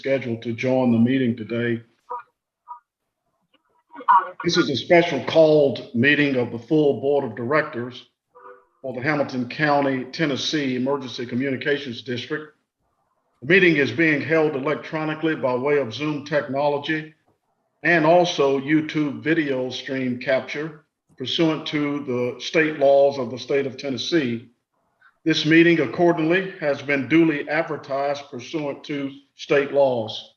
scheduled to join the meeting today. This is a special called meeting of the full Board of Directors for the Hamilton County, Tennessee Emergency Communications District. The meeting is being held electronically by way of Zoom technology and also YouTube video stream capture pursuant to the state laws of the state of Tennessee. This meeting accordingly has been duly advertised pursuant to state laws.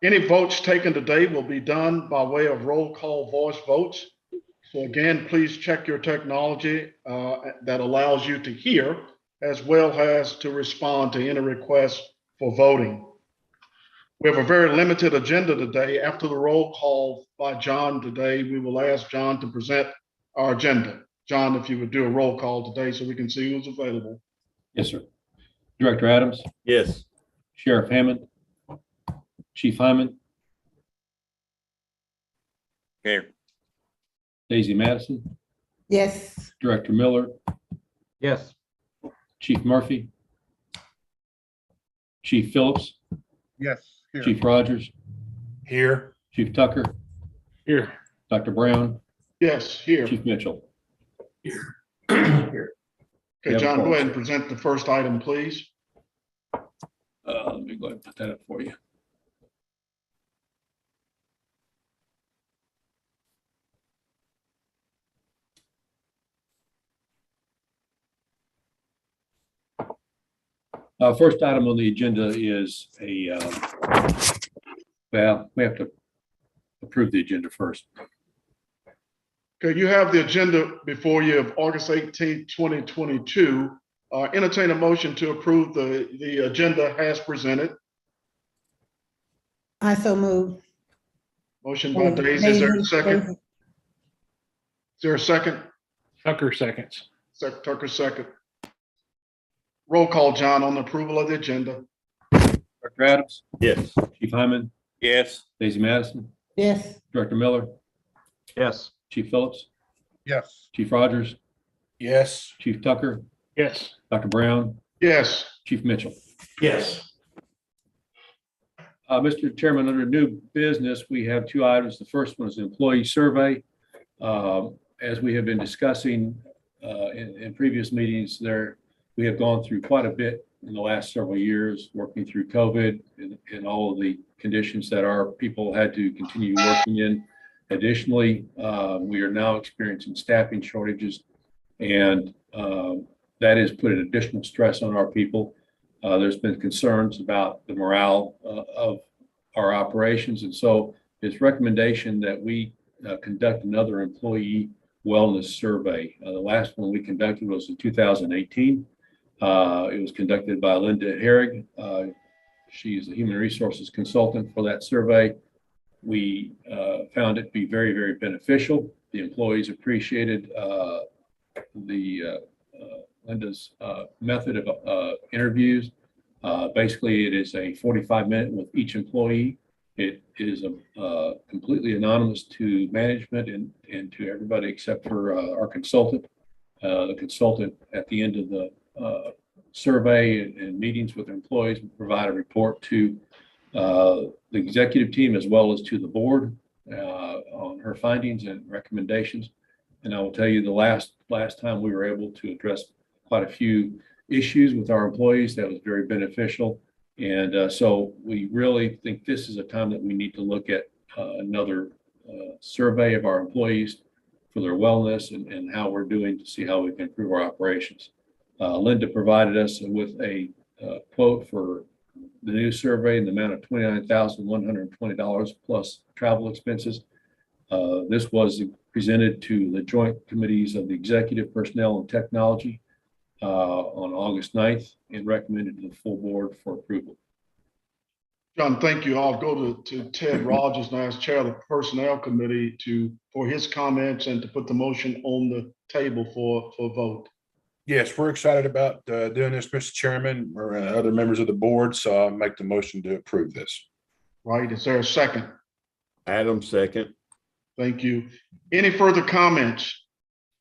Any votes taken today will be done by way of roll call voice votes. So again, please check your technology that allows you to hear as well as to respond to any requests for voting. We have a very limited agenda today. After the roll call by John today, we will ask John to present our agenda. John, if you would do a roll call today so we can see who's available. Yes, sir. Director Adams. Yes. Sheriff Hammond. Chief Hyman. Here. Daisy Madison. Yes. Director Miller. Yes. Chief Murphy. Chief Phillips. Yes. Here. Chief Rogers. Here. Chief Tucker. Here. Dr. Brown. Yes, here. Chief Mitchell. Here. Okay, John, go ahead and present the first item, please. Let me go ahead and put that up for you. First item on the agenda is well, we have to approve the agenda first. Okay, you have the agenda before you of August 18th, 2022. Entertain a motion to approve the agenda as presented. I so move. Motion by Daisy, is there a second? Is there a second? Tucker seconds. Tucker, second. Roll call, John, on the approval of the agenda. Director Adams. Yes. Chief Hyman. Yes. Daisy Madison. Yes. Director Miller. Yes. Chief Phillips. Yes. Chief Rogers. Yes. Chief Tucker. Yes. Dr. Brown. Yes. Chief Mitchell. Yes. Mr. Chairman, under new business, we have two items. The first one is the employee survey. As we have been discussing in previous meetings, we have gone through quite a bit in the last several years, working through COVID and all of the conditions that our people had to continue working in. Additionally, we are now experiencing staffing shortages, and that has put an additional stress on our people. There's been concerns about the morale of our operations, and so it's recommendation that we conduct another employee wellness survey. The last one we conducted was in 2018. It was conducted by Linda Herrig. She's a human resources consultant for that survey. We found it to be very, very beneficial. The employees appreciated Linda's method of interviews. Basically, it is a 45-minute with each employee. It is completely anonymous to management and to everybody except for our consultant. The consultant at the end of the survey and meetings with employees will provide a report to the executive team as well as to the board on her findings and recommendations. And I will tell you, the last time we were able to address quite a few issues with our employees, that was very beneficial. And so we really think this is a time that we need to look at another survey of our employees for their wellness and how we're doing to see how we can improve our operations. Linda provided us with a quote for the new survey in the amount of $29,120 plus travel expenses. This was presented to the joint committees of the Executive, Personnel, and Technology on August 9th and recommended to the full board for approval. John, thank you. I'll go to Ted Rogers now as chair of the Personnel Committee for his comments and to put the motion on the table for vote. Yes, we're excited about doing this, Mr. Chairman, or other members of the board. So I'll make the motion to approve this. Right. Is there a second? Adams, second. Thank you. Any further comments?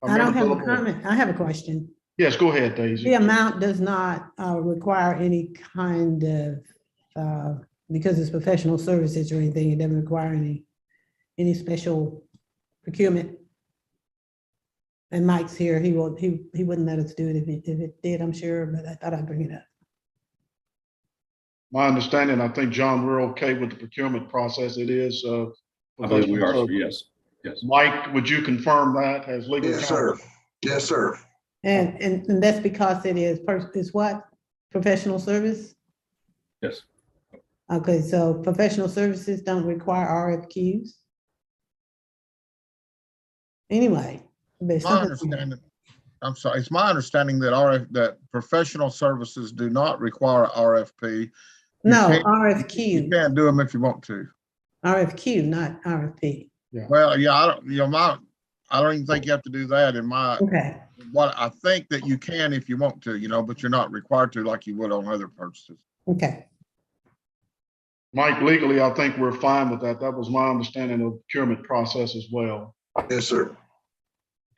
I don't have a comment. I have a question. Yes, go ahead, Daisy. The amount does not require any kind of because it's professional services or anything, it doesn't require any special procurement. And Mike's here, he wouldn't let us do it if it did, I'm sure, but I thought I'd bring it up. My understanding, I think, John, we're okay with the procurement process. It is. I believe we are, professional sir. service. Yes. Mike, would you confirm that as legal Yes, counsel? sir. Yes, sir. And that's because it is what? Professional service? Yes. Okay, so professional services don't require RFQs? Anyway. there's My something- understanding, I'm sorry, it's my understanding that that professional services do not require RFP. No, You RFQ, can't do them if you want to. RFQ, not RFP. Well, yeah, I don't even think you have to do that in my, Okay, what I think that you can if you want to, but you're not required to like you would on other purchases. okay. Mike, legally, I think we're fine with that. That was my understanding of the procurement process as well. Yes, sir.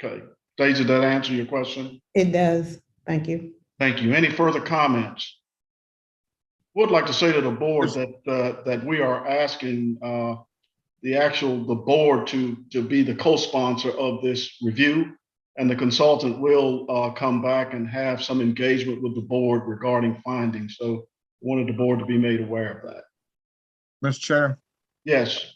Okay. Daisy, did that answer your question? It does. Thank you. Thank you. Any further comments? Would like to say to the board that we are asking the board to be the co-sponsor of this review, and the consultant will come back and have some engagement with the board regarding findings. So wanted the board to be made aware of that. Mr. Chair, Yes.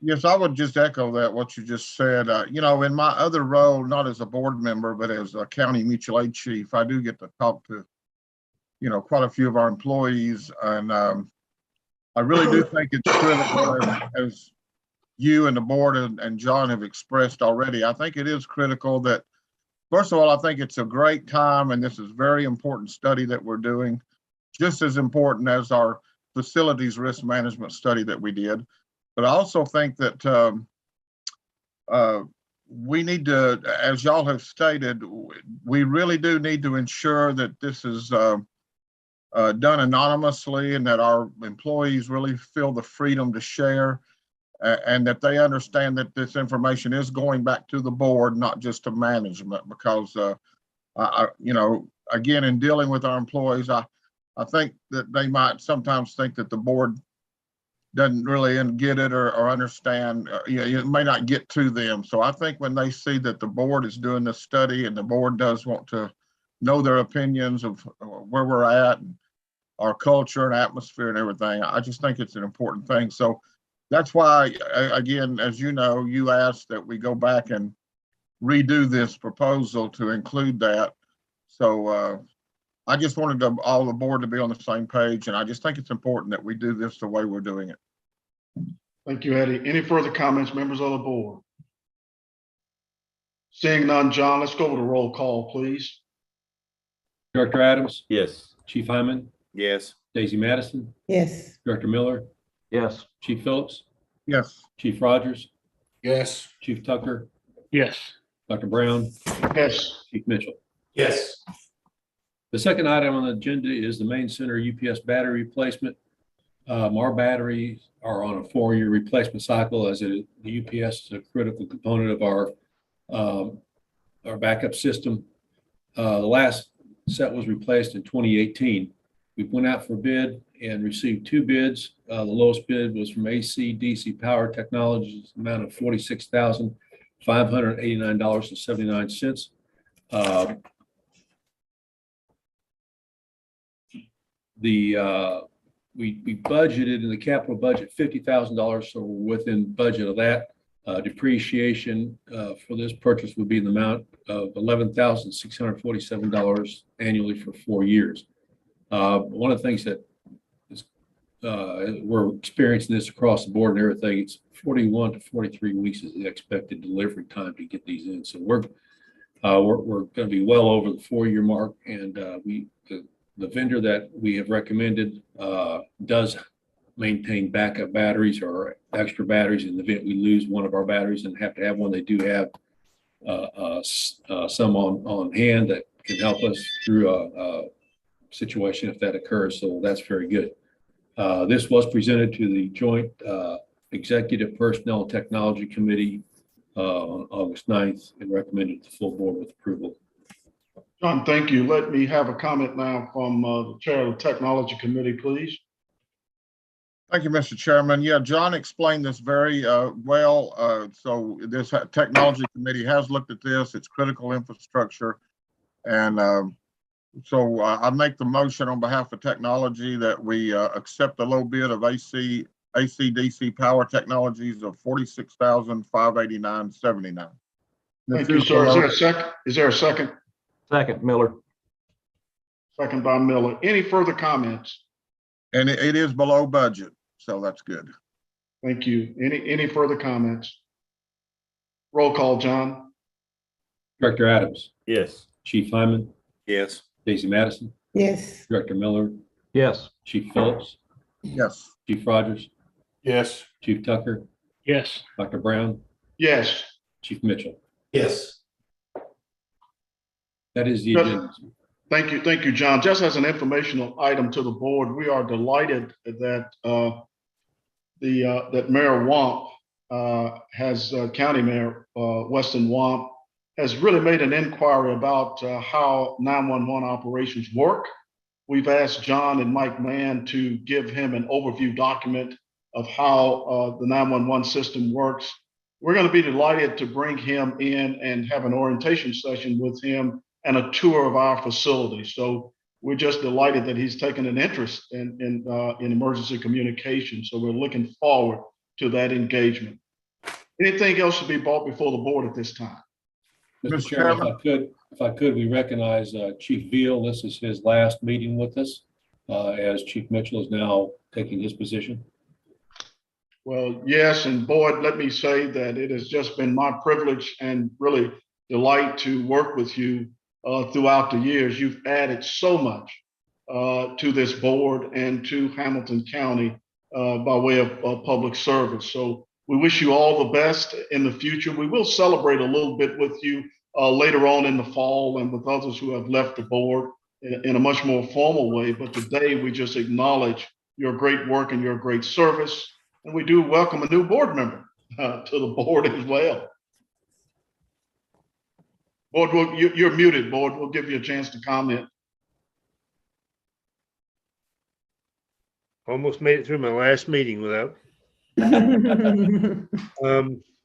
yes, I would just echo that, what you just said. In my other role, not as a board member, but as a county mutual aid chief, I do get to talk to, quite a few of our employees. And I really do think it's critical, as you and the board and John have expressed already. I think it is critical that, first of all, I think it's a great time, and this is very important study that we're doing, just as important as our facilities risk management study that we did. But I also think that we need to, as y'all have stated, we really do need to ensure that this is done anonymously, and that our employees really feel the freedom to share, and that they understand that this information is going back to the board, not just to management. Because, again, in dealing with our employees, I think that they might sometimes think that the board doesn't really get it or understand, it may not get to them. So I think when they see that the board is doing this study, and the board does want to know their opinions of where we're at, and our culture and atmosphere and everything, I just think it's an important thing. So that's why, again, as you know, you asked that we go back and redo this proposal to include that. So I just wanted all the board to be on the same page, and I just think it's important that we do this the way we're doing it. Thank you, Eddie. Any further comments, members of the board? Seeing none, John, let's go with a roll call, please. Director Adams, Yes. Chief Hyman, Yes. Daisy Madison, Yes, Director Miller, Yes. Chief Phillips, Yes. Chief Rogers, Yes. Chief Tucker, Yes. Dr. Brown, Yes. Chief Mitchell. Yes. The second item on the agenda is the main center UPS battery replacement. Our batteries are on a 4-year replacement cycle, as the UPS is a critical component of our backup system. The last set was replaced in 2018. We went out for bid and received 2 bids. The lowest bid was from AC/DC Power Technologies, amount of $46,589.79. We budgeted in the capital budget $50,000, so we're within budget of that. Depreciation for this purchase would be in the amount of $11,647 annually for 4 years. One of the things that is, we're experiencing this across the board and everything, it's 41 to 43 weeks is the expected delivery time to get these in. So we're going to be well over the 4-year mark, and the vendor that we have recommended does maintain backup batteries or extra batteries in the event we lose one of our batteries and have to have one. They do have some on hand that can help us through a situation if that occurs. So that's very good. This was presented to the Joint Executive Personnel and Technology Committee on August 9th and recommended to the full board with approval. John, thank you. Let me have a comment now from the chair of the Technology Committee, please. Thank you, Mr. Chairman. Yeah, John explained this very well. So this technology committee has looked at this. It's critical infrastructure. And so I make the motion on behalf of technology that we accept the low bid of AC/DC power technologies of $46,589.79. Thank you, sir. Is there a second? Is there a second? Second, Miller. Second by Miller. Any further comments? And it is below budget, so that's good. Thank you. Any further comments? Roll call, John. Director Adams, Yes. Chief Hyman, Yes. Daisy Madison, Yes, Director Miller, Yes. Chief Phillips, Yes. Chief Rogers, Yes. Chief Tucker, Yes. Dr. Brown, Yes. Chief Mitchell. Yes. That is the Yes. agenda. Thank you, John. Just as an informational item to the board, we are delighted that that Mayor Wamp County Mayor Weston Wamp has really made an inquiry about how 911 operations work. We've asked John and Mike Mann to give him an overview document of how the 911 system works. We're going to be delighted to bring him in and have an orientation session with him and a tour of our facility. So we're just delighted that he's taken an interest in emergency communication. So we're looking forward to that engagement. Anything else to be brought before the board at this time? Mr. Mr. Chairman, if I could, we recognize Chief Veal. This is his last meeting with us, as Chief Mitchell is now taking his position. Well, yes, and Boyd, let me say that it has just been my privilege and really delight to work with you throughout the years. You've added so much to this board and to Hamilton County by way of public service. So we wish you all the best in the future. We will celebrate a little bit with you later on in the fall and with others who have left the board in a much more formal way. But today we just acknowledge your great work and your great service. And we do welcome a new board member to the board as well. Board, you're muted, Board. We'll give you a chance to comment. Almost made it through my last meeting without,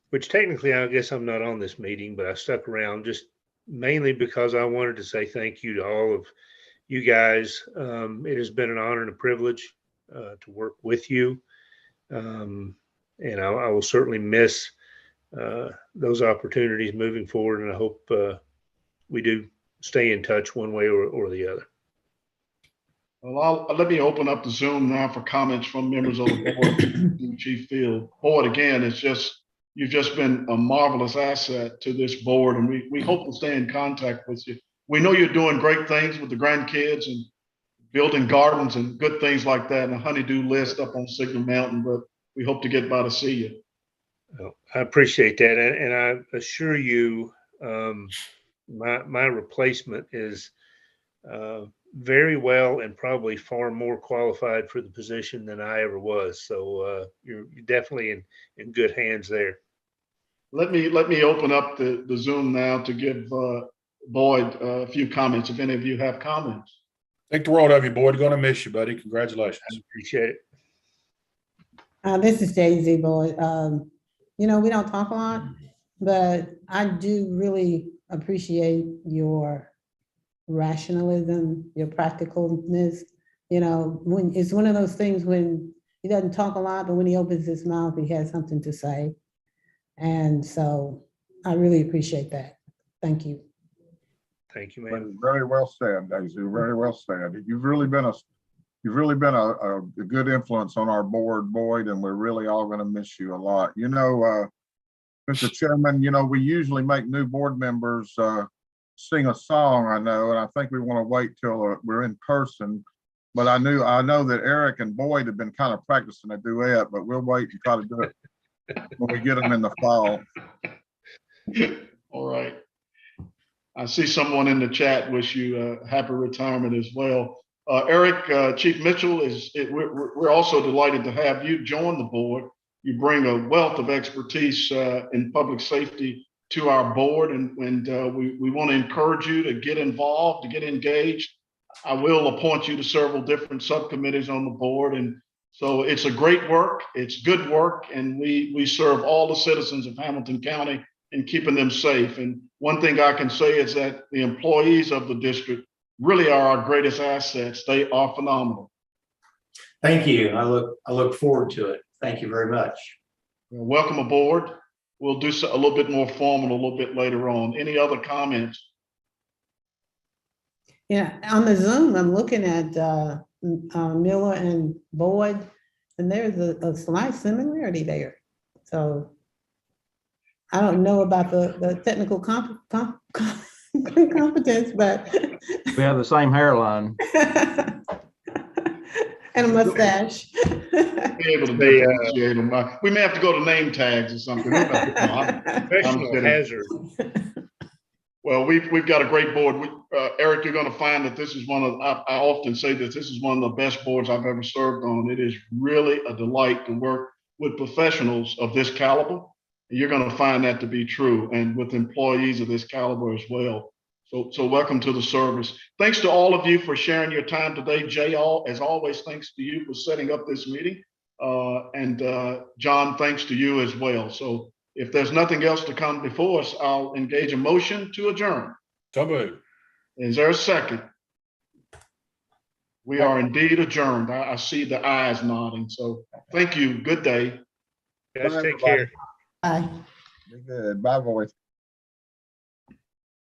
which technically I guess I'm not on this meeting, but I stuck around just mainly because I wanted to say thank you to all of you guys. It has been an honor and a privilege to work with you. And I will certainly miss those opportunities moving forward. And I hope we do stay in touch one way or the other. Well, let me open up the Zoom now for comments from members of the board. Chief Field. Board, again, you've just been a marvelous asset to this board, and we hope to stay in contact with you. We know you're doing great things with the grandkids and building gardens and good things like that, and a honeydew list up on Signal Mountain, but we hope to get by to see you. Well, I appreciate that. And I assure you, my replacement is very well and probably far more qualified for the position than I ever was. So you're definitely in good hands there. Let me open up the Zoom now to give Boyd a few comments, if any of you have comments. Think the world of you, Boyd. Going to miss you, buddy. Congratulations. I appreciate it. this is Daisy Boyd. We don't talk a lot, but I do really appreciate your rationalism, your practicalness. When it's one of those things when he doesn't talk a lot, but when he opens his mouth, he has something to say. And so I really appreciate that. Thank you. Thank you, ma'am. Very well said, Daisy. Very well said. You've really been a good influence on our board, Boyd, and we're really all going to miss you a lot. Mr. Chairman, we usually make new board members sing a song, I know, and I think we want to wait till we're in person. But I know that Eric and Boyd have been kind of practicing a duet, but we'll wait and try to do it when we get them in the fall. All right. I see someone in the chat wish you a happy retirement as well. Eric, Chief Mitchell, we're also delighted to have you join the board. You bring a wealth of expertise in public safety to our board, and we want to encourage you to get involved, to get engaged. I will appoint you to several different subcommittees on the board, and So it's a great work. It's good work. And we serve all the citizens of Hamilton County in keeping them safe. And one thing I can say is that the employees of the district really are our greatest assets. They are phenomenal. Thank you. I look forward to it. Thank you very much. Welcome aboard. We'll do a little bit more formal a little bit later on. Any other comments? Yeah, on the Zoom, I'm looking at Miller and Boyd, and there's a slight similarity there. So I don't know about the technical competence, but. We have the same hairline. And a mustache. Be able to They, differentiate them. We may have to go to name tags or something. Professional kidding. hazard. Well, we've got a great board. Eric, you're going to find that this is one of, I often say that this is one of the best boards I've ever served on. It is really a delight to work with professionals of this caliber. And you're going to find that to be true, and with employees of this caliber as well. So welcome to the service. Thanks to all of you for sharing your time today. Jay, as always, thanks to you for setting up this meeting. And John, thanks to you as well. So if there's nothing else to come before us, I'll engage a motion to adjourn. So moved. Is there a second? We are indeed adjourned. I see the eyes nodding. So thank you. Good day. Guys, Bye, take everybody. care. Bye. Be good. Bye, voice.